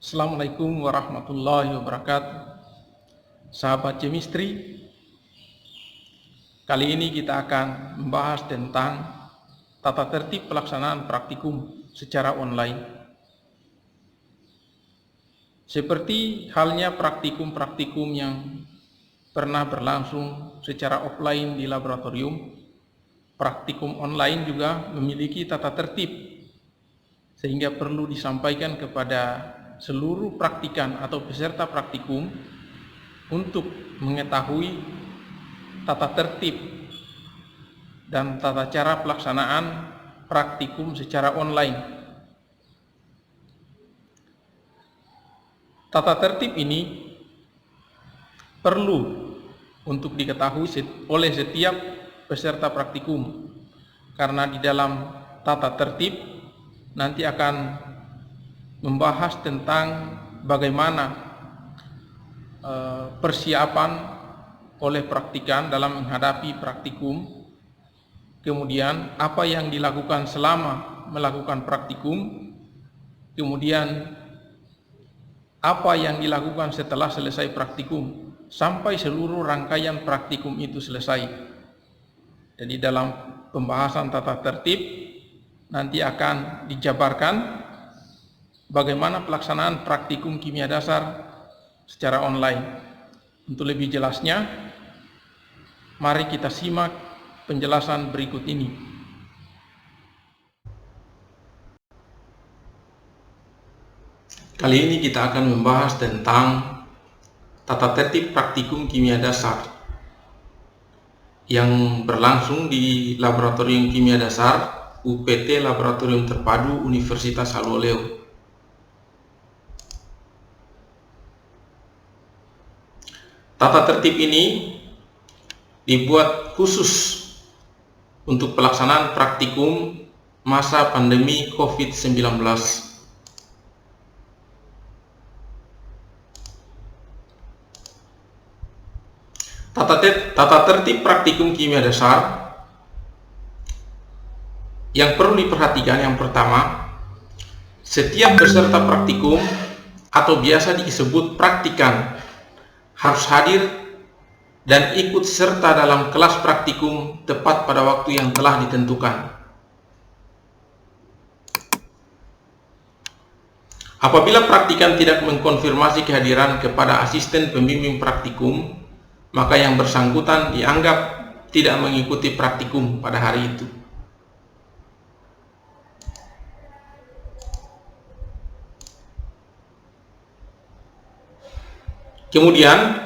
Assalamualaikum warahmatullahi wabarakatuh. Sahabat chemistry, kali ini kita akan membahas tentang tata tertib pelaksanaan praktikum secara online. Seperti halnya praktikum-praktikum yang pernah berlangsung secara offline di laboratorium, praktikum online juga memiliki tata tertib, sehingga perlu disampaikan kepada seluruh praktikan atau peserta praktikum untuk mengetahui tata tertib dan tata cara pelaksanaan praktikum secara online. Tata tertib ini perlu untuk diketahui oleh setiap peserta praktikum, karena di dalam tata tertib nanti akan membahas tentang bagaimana persiapan oleh praktikan dalam menghadapi praktikum, kemudian apa yang dilakukan selama melakukan praktikum, kemudian apa yang dilakukan setelah selesai praktikum, sampai seluruh rangkaian praktikum itu selesai. Jadi dalam pembahasan tata tertib nanti akan dijabarkan bagaimana pelaksanaan praktikum kimia dasar secara online. Untuk lebih jelasnya, mari kita simak penjelasan berikut ini. Kali ini kita akan membahas tentang tata tertib praktikum kimia dasar yang berlangsung di Laboratorium Kimia Dasar UPT Laboratorium Terpadu Universitas Haloleo. Tata tertib ini dibuat khusus untuk pelaksanaan praktikum masa pandemi COVID-19. Tata tertib praktikum kimia dasar yang perlu diperhatikan, yang pertama, setiap peserta praktikum atau biasa disebut praktikan harus hadir dan ikut serta dalam kelas praktikum tepat pada waktu yang telah ditentukan. Apabila praktikan tidak mengkonfirmasi kehadiran kepada asisten pembimbing praktikum, maka yang bersangkutan dianggap tidak mengikuti praktikum pada hari itu. Kemudian,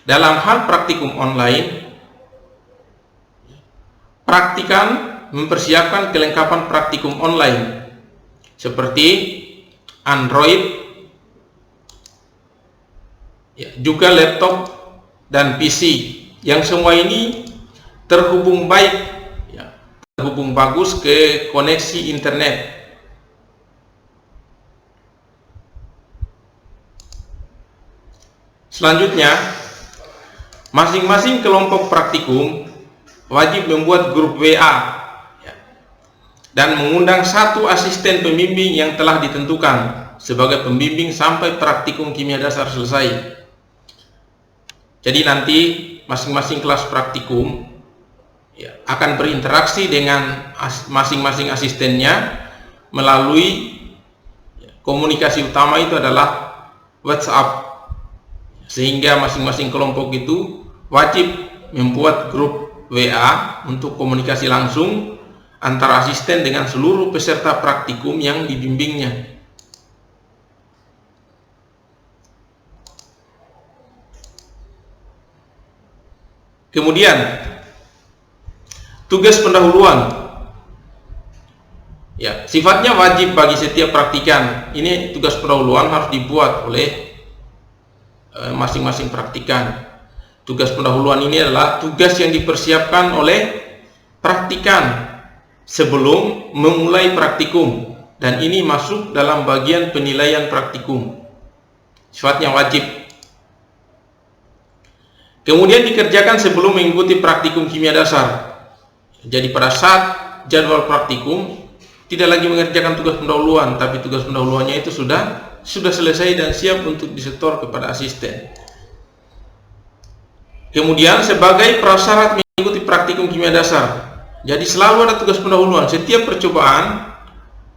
dalam hal praktikum online, praktikan mempersiapkan kelengkapan praktikum online seperti Android, juga laptop dan PC, yang semua ini terhubung baik, terhubung bagus ke koneksi internet. Selanjutnya, masing-masing kelompok praktikum wajib membuat grup WA dan mengundang satu asisten pembimbing yang telah ditentukan sebagai pembimbing sampai praktikum kimia dasar selesai. Jadi nanti masing-masing kelas praktikum akan berinteraksi dengan masing-masing asistennya melalui komunikasi utama itu adalah WhatsApp. Sehingga masing-masing kelompok itu wajib membuat grup WA untuk komunikasi langsung antara asisten dengan seluruh peserta praktikum yang dibimbingnya. Kemudian, tugas pendahuluan. Sifatnya wajib bagi setiap praktikan. Ini tugas pendahuluan harus dibuat oleh masing-masing praktikan. Tugas pendahuluan ini adalah tugas yang dipersiapkan oleh praktikan sebelum memulai praktikum, dan ini masuk dalam bagian penilaian praktikum. Sifatnya wajib. Kemudian dikerjakan sebelum mengikuti praktikum kimia dasar. Jadi pada saat jadwal praktikum tidak lagi mengerjakan tugas pendahuluan, tapi tugas pendahuluannya itu sudah sudah selesai dan siap untuk disetor kepada asisten. Kemudian sebagai prasyarat mengikuti praktikum kimia dasar, jadi selalu ada tugas pendahuluan. Setiap percobaan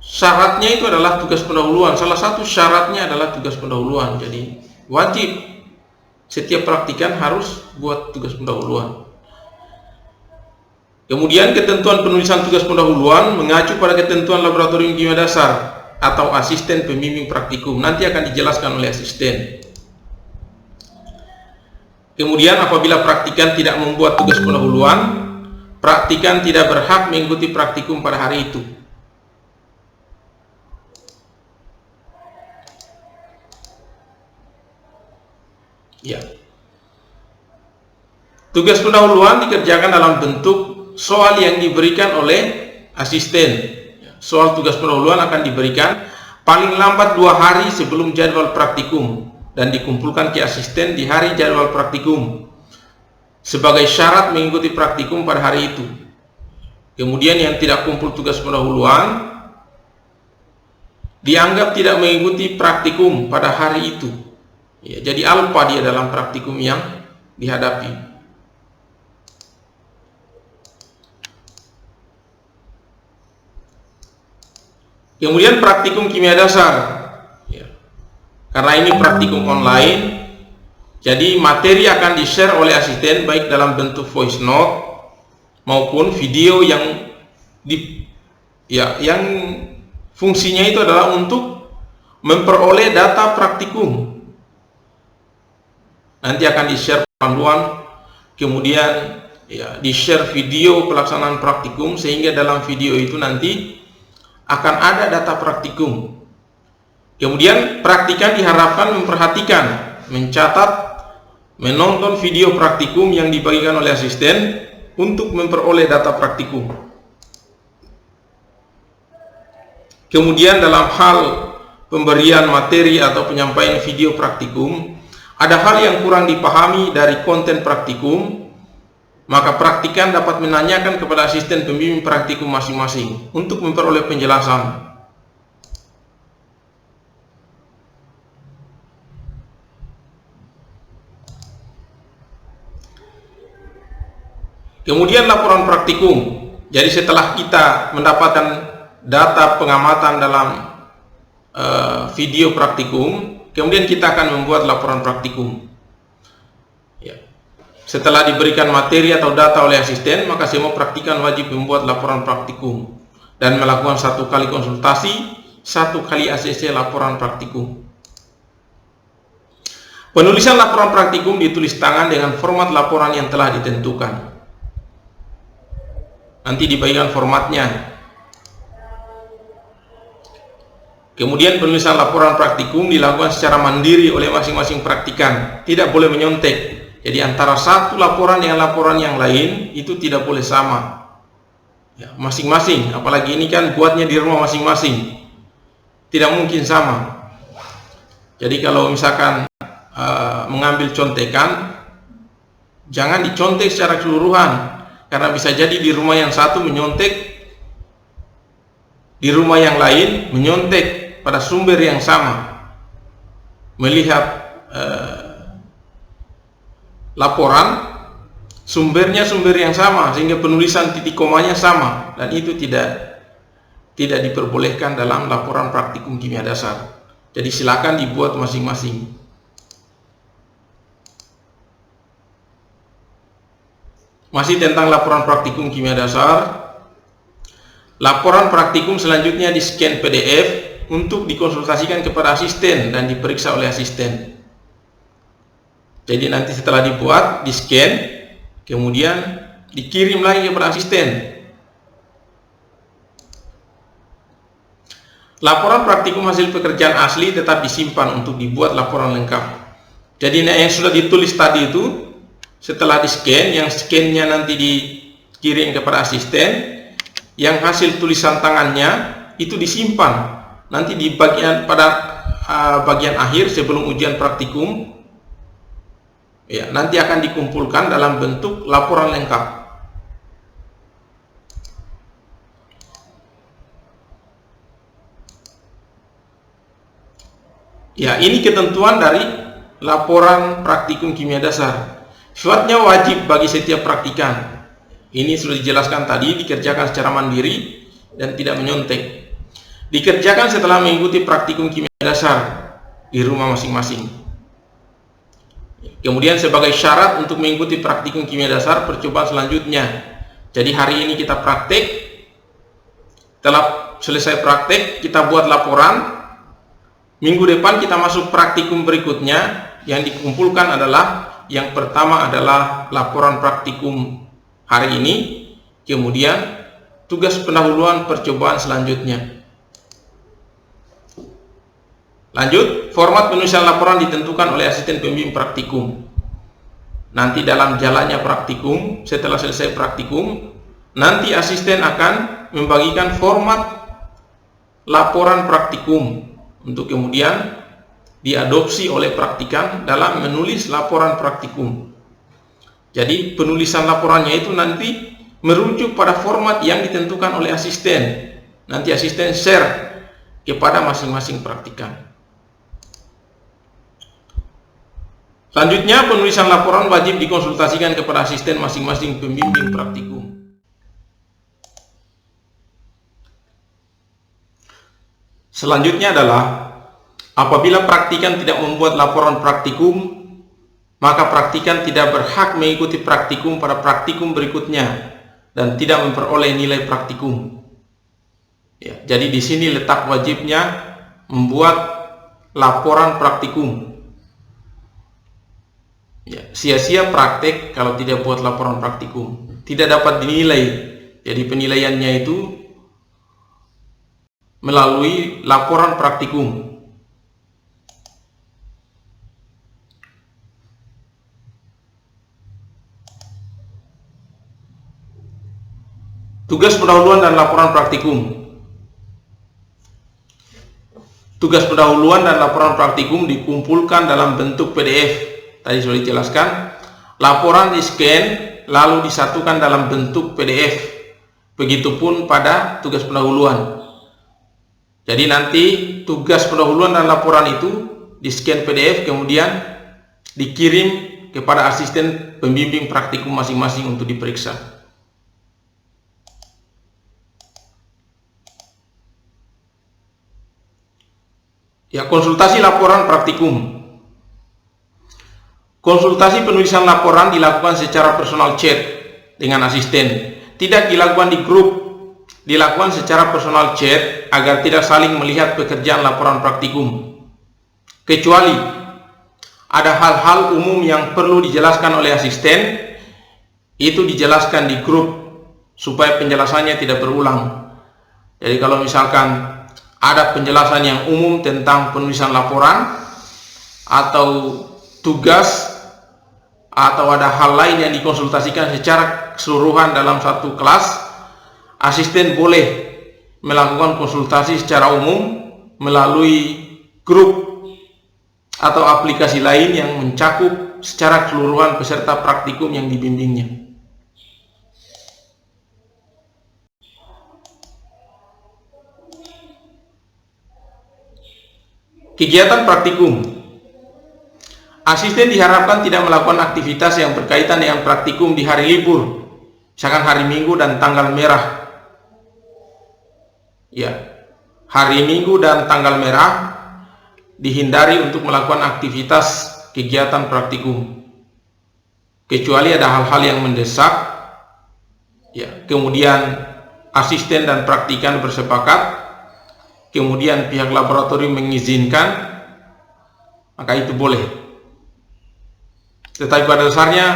syaratnya itu adalah tugas pendahuluan. Salah satu syaratnya adalah tugas pendahuluan. Jadi wajib setiap praktikan harus buat tugas pendahuluan. Kemudian ketentuan penulisan tugas pendahuluan mengacu pada ketentuan laboratorium kimia dasar atau asisten pembimbing praktikum. Nanti akan dijelaskan oleh asisten. Kemudian apabila praktikan tidak membuat tugas pendahuluan, praktikan tidak berhak mengikuti praktikum pada hari itu. Ya. Tugas pendahuluan dikerjakan dalam bentuk soal yang diberikan oleh asisten. Soal tugas pendahuluan akan diberikan paling lambat 2 hari sebelum jadwal praktikum dan dikumpulkan ke asisten di hari jadwal praktikum sebagai syarat mengikuti praktikum pada hari itu. Kemudian yang tidak kumpul tugas pendahuluan dianggap tidak mengikuti praktikum pada hari itu. Ya, jadi alpa dia dalam praktikum yang dihadapi. Kemudian praktikum kimia dasar. Karena ini praktikum online, jadi materi akan di-share oleh asisten baik dalam bentuk voice note maupun video yang yang fungsinya itu adalah untuk memperoleh data praktikum. Nanti akan di-share panduan, kemudian di-share video pelaksanaan praktikum, sehingga dalam video itu nanti akan ada data praktikum. Kemudian praktikan diharapkan memperhatikan, mencatat, menonton video praktikum yang dibagikan oleh asisten untuk memperoleh data praktikum. Kemudian dalam hal pemberian materi atau penyampaian video praktikum, ada hal yang kurang dipahami dari konten praktikum, maka praktikan dapat menanyakan kepada asisten pembimbing praktikum masing-masing untuk memperoleh penjelasan. Kemudian laporan praktikum. Jadi setelah kita mendapatkan data pengamatan dalam video praktikum, kemudian kita akan membuat laporan praktikum. Setelah diberikan materi atau data oleh asisten, maka semua praktikan wajib membuat laporan praktikum dan melakukan 1 kali konsultasi, 1 kali ACC laporan praktikum. Penulisan laporan praktikum ditulis tangan dengan format laporan yang telah ditentukan. Nanti dibagikan formatnya. Kemudian penulisan laporan praktikum dilakukan secara mandiri oleh masing-masing praktikan, tidak boleh menyontek. Jadi antara satu laporan dengan laporan yang lain itu tidak boleh sama. Masing-masing, apalagi ini kan buatnya di rumah masing-masing, tidak mungkin sama. Jadi kalau misalkan mengambil contekan, jangan dicontek secara keseluruhan. Karena bisa jadi di rumah yang satu menyontek, di rumah yang lain menyontek pada sumber yang sama. Melihat laporan, sumbernya sumber yang sama, sehingga penulisan titik komanya sama, dan itu tidak diperbolehkan dalam laporan praktikum kimia dasar. Jadi silakan dibuat masing-masing. Masih tentang laporan praktikum kimia dasar, laporan praktikum selanjutnya di-scan PDF untuk dikonsultasikan kepada asisten dan diperiksa oleh asisten. Jadi nanti setelah dibuat, di-scan, kemudian dikirim lagi kepada asisten. Laporan praktikum hasil pekerjaan asli tetap disimpan untuk dibuat laporan lengkap. Jadi yang sudah ditulis tadi itu, setelah di-scan, yang scan-nya nanti dikirim kepada asisten, yang hasil tulisan tangannya itu disimpan nanti di bagian bagian akhir sebelum ujian praktikum. Nanti akan dikumpulkan dalam bentuk laporan lengkap. Ya, ini ketentuan dari laporan praktikum kimia dasar. Sifatnya wajib bagi setiap praktikan. Ini sudah dijelaskan tadi, dikerjakan secara mandiri dan tidak menyontek. Dikerjakan setelah mengikuti praktikum kimia dasar di rumah masing-masing. Kemudian sebagai syarat untuk mengikuti praktikum kimia dasar percobaan selanjutnya. Jadi hari ini kita praktek. Setelah selesai praktek, kita buat laporan. Minggu depan kita masuk praktikum berikutnya. Yang dikumpulkan adalah, yang pertama adalah laporan praktikum hari ini, kemudian tugas pendahuluan percobaan selanjutnya. Lanjut, format penulisan laporan ditentukan oleh asisten pembimbing praktikum. Nanti dalam jalannya praktikum, setelah selesai praktikum, nanti asisten akan membagikan format laporan praktikum untuk kemudian diadopsi oleh praktikan dalam menulis laporan praktikum. Jadi penulisan laporannya itu nanti merujuk pada format yang ditentukan oleh asisten. Nanti asisten share kepada masing-masing praktikan. Selanjutnya, penulisan laporan wajib dikonsultasikan kepada asisten masing-masing pembimbing praktikum. Selanjutnya adalah apabila praktikan tidak membuat laporan praktikum, maka praktikan tidak berhak mengikuti praktikum pada praktikum berikutnya dan tidak memperoleh nilai praktikum. Ya, jadi di sini letak wajibnya membuat laporan praktikum. Ya, sia-sia praktek kalau tidak buat laporan praktikum, tidak dapat dinilai. Jadi penilaiannya itu melalui laporan praktikum. Tugas pendahuluan dan laporan praktikum. Tugas pendahuluan dan laporan praktikum dikumpulkan dalam bentuk PDF. Tadi sudah dijelaskan. Laporan di-scan lalu disatukan dalam bentuk PDF. Begitupun pada tugas pendahuluan. Jadi nanti tugas pendahuluan dan laporan itu di-scan PDF kemudian dikirim kepada asisten pembimbing praktikum masing-masing untuk diperiksa. Ya, konsultasi laporan praktikum. Konsultasi penulisan laporan dilakukan secara personal chat dengan asisten. Tidak dilakukan di grup, dilakukan secara personal chat agar tidak saling melihat pekerjaan laporan praktikum. Kecuali ada hal-hal umum yang perlu dijelaskan oleh asisten, itu dijelaskan di grup supaya penjelasannya tidak berulang. Jadi kalau misalkan ada penjelasan yang umum tentang penulisan laporan atau tugas atau ada hal lain yang dikonsultasikan secara keseluruhan dalam satu kelas, asisten boleh melakukan konsultasi secara umum melalui grup atau aplikasi lain yang mencakup secara keseluruhan peserta praktikum yang dibimbingnya. Kegiatan praktikum. Asisten diharapkan tidak melakukan aktivitas yang berkaitan dengan praktikum di hari libur, misalkan hari Minggu dan tanggal merah. Ya, hari Minggu dan tanggal merah dihindari untuk melakukan aktivitas kegiatan praktikum, kecuali ada hal-hal yang mendesak. Ya, kemudian asisten dan praktikan bersepakat, kemudian pihak laboratorium mengizinkan, maka itu boleh. Tetapi pada dasarnya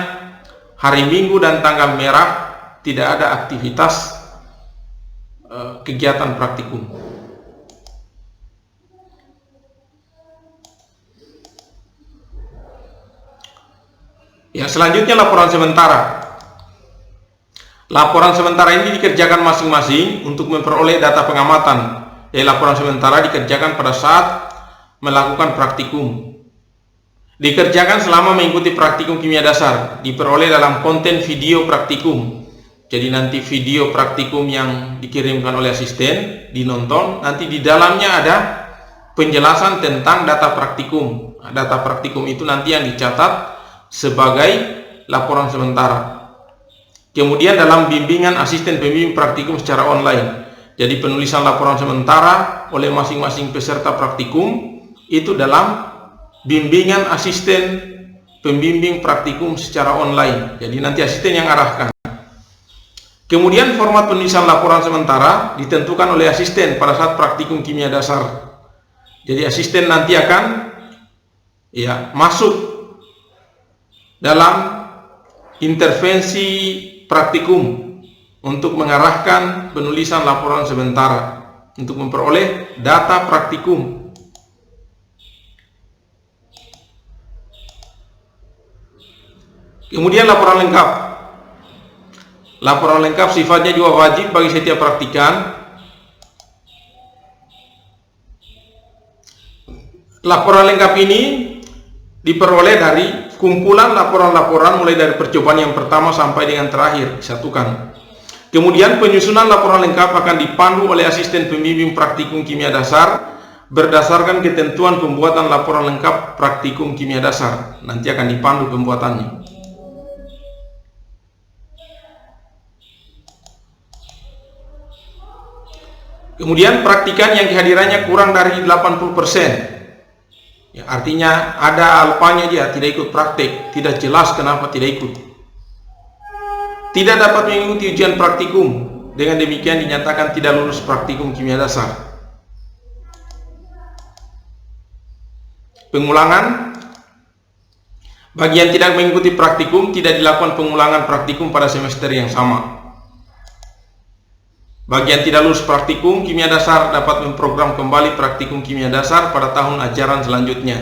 hari Minggu dan tanggal merah tidak ada aktivitas kegiatan praktikum. Ya, selanjutnya laporan sementara. Laporan sementara ini dikerjakan masing-masing untuk memperoleh data pengamatan. Jadi laporan sementara dikerjakan pada saat melakukan praktikum. Dikerjakan selama mengikuti praktikum kimia dasar, diperoleh dalam konten video praktikum. Jadi nanti video praktikum yang dikirimkan oleh asisten dinonton, nanti di dalamnya ada penjelasan tentang data praktikum. Nah, data praktikum itu nanti yang dicatat sebagai laporan sementara. Kemudian dalam bimbingan asisten pembimbing praktikum secara online, jadi penulisan laporan sementara oleh masing-masing peserta praktikum itu dalam bimbingan asisten pembimbing praktikum secara online. Jadi nanti asisten yang arahkan. Kemudian format penulisan laporan sementara ditentukan oleh asisten pada saat praktikum kimia dasar. Jadi asisten nanti akan masuk dalam intervensi praktikum untuk mengarahkan penulisan laporan sementara untuk memperoleh data praktikum. Kemudian laporan lengkap. Laporan lengkap sifatnya juga wajib bagi setiap praktikan. Laporan lengkap ini diperoleh dari kumpulan laporan-laporan mulai dari percobaan yang pertama sampai dengan terakhir disatukan. Kemudian penyusunan laporan lengkap akan dipandu oleh asisten pembimbing praktikum kimia dasar berdasarkan ketentuan pembuatan laporan lengkap praktikum kimia dasar. Nanti akan dipandu pembuatannya. Kemudian praktikan yang kehadirannya kurang dari 80%. Artinya ada alpanya dia tidak ikut praktik, tidak jelas kenapa tidak ikut. Tidak dapat mengikuti ujian praktikum, dengan demikian dinyatakan tidak lulus praktikum kimia dasar. Pengulangan, bagi yang tidak mengikuti praktikum tidak dilakukan pengulangan praktikum pada semester yang sama. Bagi yang tidak lulus praktikum kimia dasar dapat memprogram kembali praktikum kimia dasar pada tahun ajaran selanjutnya.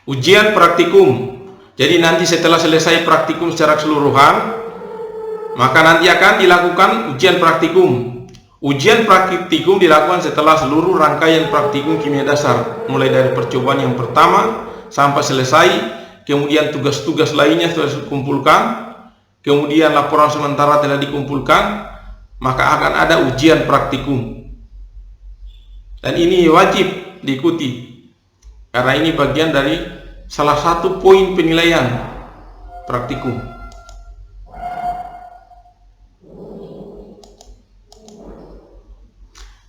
Ujian praktikum. Jadi nanti setelah selesai praktikum secara keseluruhan, maka nanti akan dilakukan ujian praktikum. Ujian praktikum dilakukan setelah seluruh rangkaian praktikum kimia dasar, mulai dari percobaan yang pertama sampai selesai. Kemudian tugas-tugas lainnya sudah dikumpulkan, kemudian laporan sementara telah dikumpulkan, maka akan ada ujian praktikum. Dan ini wajib diikuti, karena ini bagian dari salah satu poin penilaian praktikum.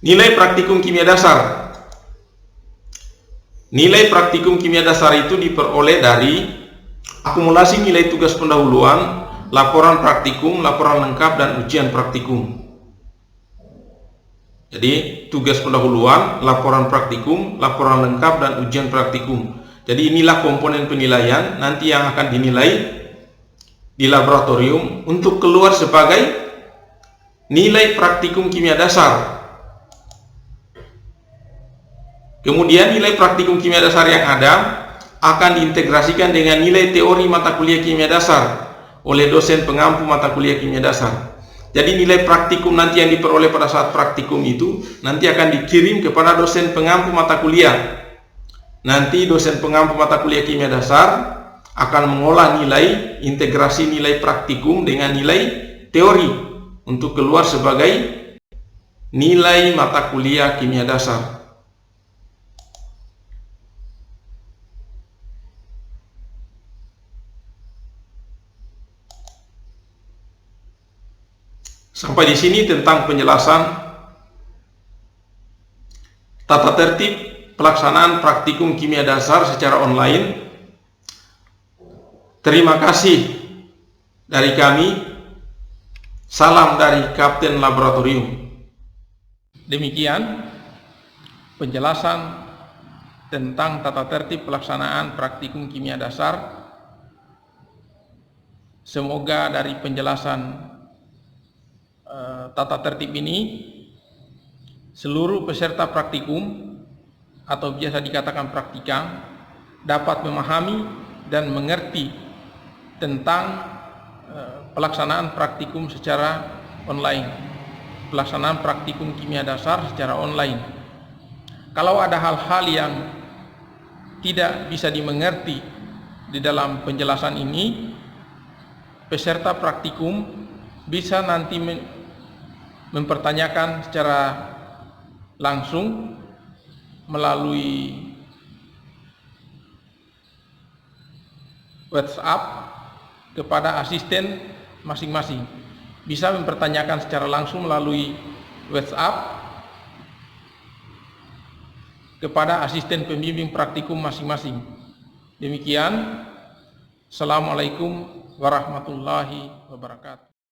Nilai praktikum kimia dasar. Nilai praktikum kimia dasar itu diperoleh dari akumulasi nilai tugas pendahuluan, laporan praktikum, laporan lengkap, dan ujian praktikum. Jadi tugas pendahuluan, laporan praktikum, laporan lengkap, dan ujian praktikum. Jadi inilah komponen penilaian nanti yang akan dinilai di laboratorium untuk keluar sebagai nilai praktikum kimia dasar. Kemudian nilai praktikum kimia dasar yang ada akan diintegrasikan dengan nilai teori mata kuliah kimia dasar oleh dosen pengampu mata kuliah kimia dasar. Jadi nilai praktikum nanti yang diperoleh pada saat praktikum itu nanti akan dikirim kepada dosen pengampu mata kuliah. Nanti dosen pengampu mata kuliah kimia dasar akan mengolah nilai, integrasi nilai praktikum dengan nilai teori untuk keluar sebagai nilai mata kuliah kimia dasar. Sampai di sini tentang penjelasan tata tertib pelaksanaan praktikum kimia dasar secara online. Terima kasih dari kami. Salam dari Kapten Laboratorium. Demikian penjelasan tentang tata tertib pelaksanaan praktikum kimia dasar. Semoga dari penjelasan tata tertib ini seluruh peserta praktikum atau biasa dikatakan praktikant dapat memahami dan mengerti tentang pelaksanaan praktikum secara online, pelaksanaan praktikum kimia dasar secara online. Kalau ada hal-hal yang tidak bisa dimengerti di dalam penjelasan ini, peserta praktikum bisa nanti mempertanyakan secara langsung melalui WhatsApp kepada asisten masing-masing. Bisa mempertanyakan secara langsung melalui WhatsApp kepada asisten pembimbing praktikum masing-masing. Demikian. Assalamualaikum warahmatullahi wabarakatuh.